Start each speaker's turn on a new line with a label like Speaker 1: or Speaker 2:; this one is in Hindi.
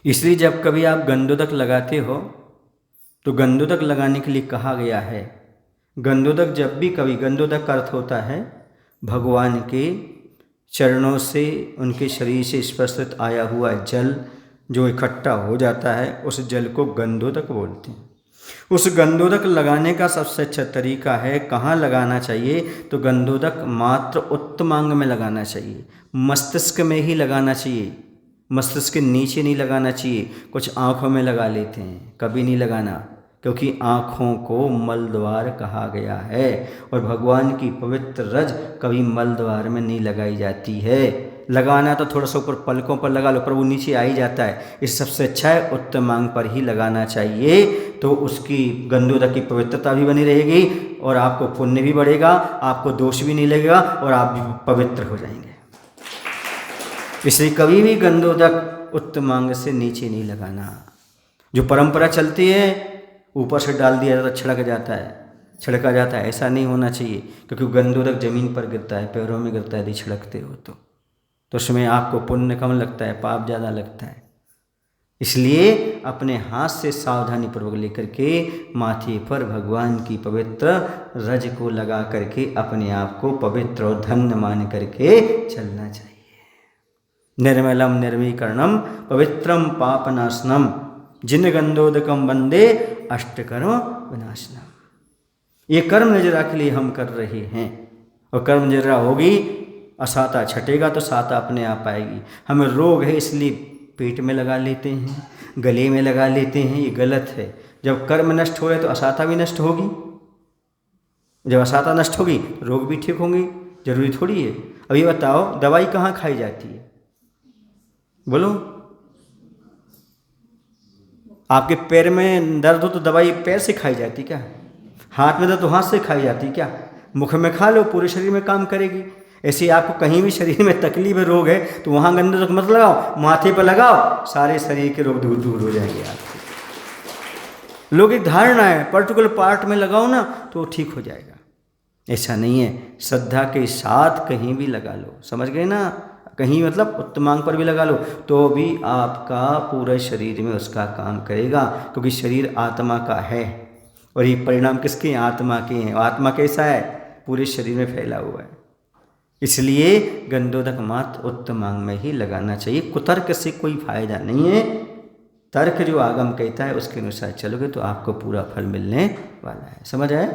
Speaker 1: इसलिए जब कभी आप गंधोदक लगाते हो तो गंधोदक लगाने के लिए कहा गया है, गंधोदक जब भी कभी, गंधोदक का अर्थ होता है भगवान के चरणों से, उनके शरीर से स्पर्शित आया हुआ जल जो इकट्ठा हो जाता है, उस जल को गंधोदक बोलते हैं। उस गंधोदक लगाने का सबसे अच्छा तरीका है, कहाँ लगाना चाहिए, तो गंधोदक मात्र उत्तमांग में लगाना चाहिए, मस्तिष्क में ही लगाना चाहिए, मस्तिष्क के नीचे नहीं लगाना चाहिए। कुछ आँखों में लगा लेते हैं, कभी नहीं लगाना, क्योंकि आँखों को मलद्वार कहा गया है और भगवान की पवित्र रज कभी मलद्वार में नहीं लगाई जाती है। लगाना तो थोड़ा सा ऊपर पलकों पर लगा लो, पर वो नीचे आ ही जाता है। इस सबसे अच्छा है उत्तमांग पर ही लगाना चाहिए, तो उसकी गंधोदक की पवित्रता भी बनी रहेगी और आपको पुण्य भी बढ़ेगा, आपको दोष भी नहीं लगेगा और आप भी पवित्र हो जाएंगे। इसलिए कभी भी गंधोदक उत्तमांग से नीचे नहीं लगाना। जो परंपरा चलती है ऊपर से डाल दिया जाता, छिड़क जाता है, छिड़का जाता है, ऐसा नहीं होना चाहिए, क्योंकि गंधोदक जमीन पर गिरता है, पैरों में गिरता है यदि छिड़कते हो तो उसमें आपको पुण्य कम लगता है, पाप ज़्यादा लगता है। इसलिए अपने हाथ से सावधानी पूर्वक लेकर के माथे पर भगवान की पवित्र रज को लगा करके अपने आप को पवित्र और धन्य मान करके चलना चाहिए। निर्मलम निर्मीकरणम पवित्रम पापनाशनम जिन गंधोदकम वंदे अष्टकर्म विनाशनम। ये कर्म निजरा के लिए हम कर रहे हैं, और कर्म निजरा होगी, असाता छटेगा तो साता अपने आप आएगी। हमें रोग है इसलिए पेट में लगा लेते हैं, गले में लगा लेते हैं, ये गलत है। जब कर्म नष्ट हो रहे तो असाता भी नष्ट होगी, जब असाता नष्ट होगी तो रोग भी ठीक होंगे, जरूरी थोड़ी है। अब ये बताओ दवाई कहाँ खाई जाती है, बोलो? आपके पैर में दर्द हो तो दवाई पैर से खाई जाती क्या? हाथ में दर्द तो हाथ से खाई जाती क्या? मुख में खा लो, पूरे शरीर में काम करेगी। ऐसे ही आपको कहीं भी शरीर में तकलीफ है, रोग है, तो वहाँ गंधोदक मत लगाओ, माथे पर लगाओ, सारे शरीर के रोग दूर दूर हो जाएंगे आपके। लोग एक धारणा है पर्टिकुलर पार्ट में लगाओ ना तो ठीक हो जाएगा, ऐसा नहीं है। श्रद्धा के साथ कहीं भी लगा लो, समझ गए ना? कहीं मतलब उत्तमांग पर भी लगा लो तो भी आपका पूरे शरीर में उसका काम करेगा, क्योंकि शरीर आत्मा का है और ये परिणाम किसके हैं? आत्मा के हैं। आत्मा कैसा है? पूरे शरीर में फैला हुआ है। इसलिए गंधोदक मात्र उत्तमांग में ही लगाना चाहिए। कुतर्क से कोई फायदा नहीं है, तर्क जो आगम कहता है उसके अनुसार चलोगे तो आपको पूरा फल मिलने वाला है। समझ आए?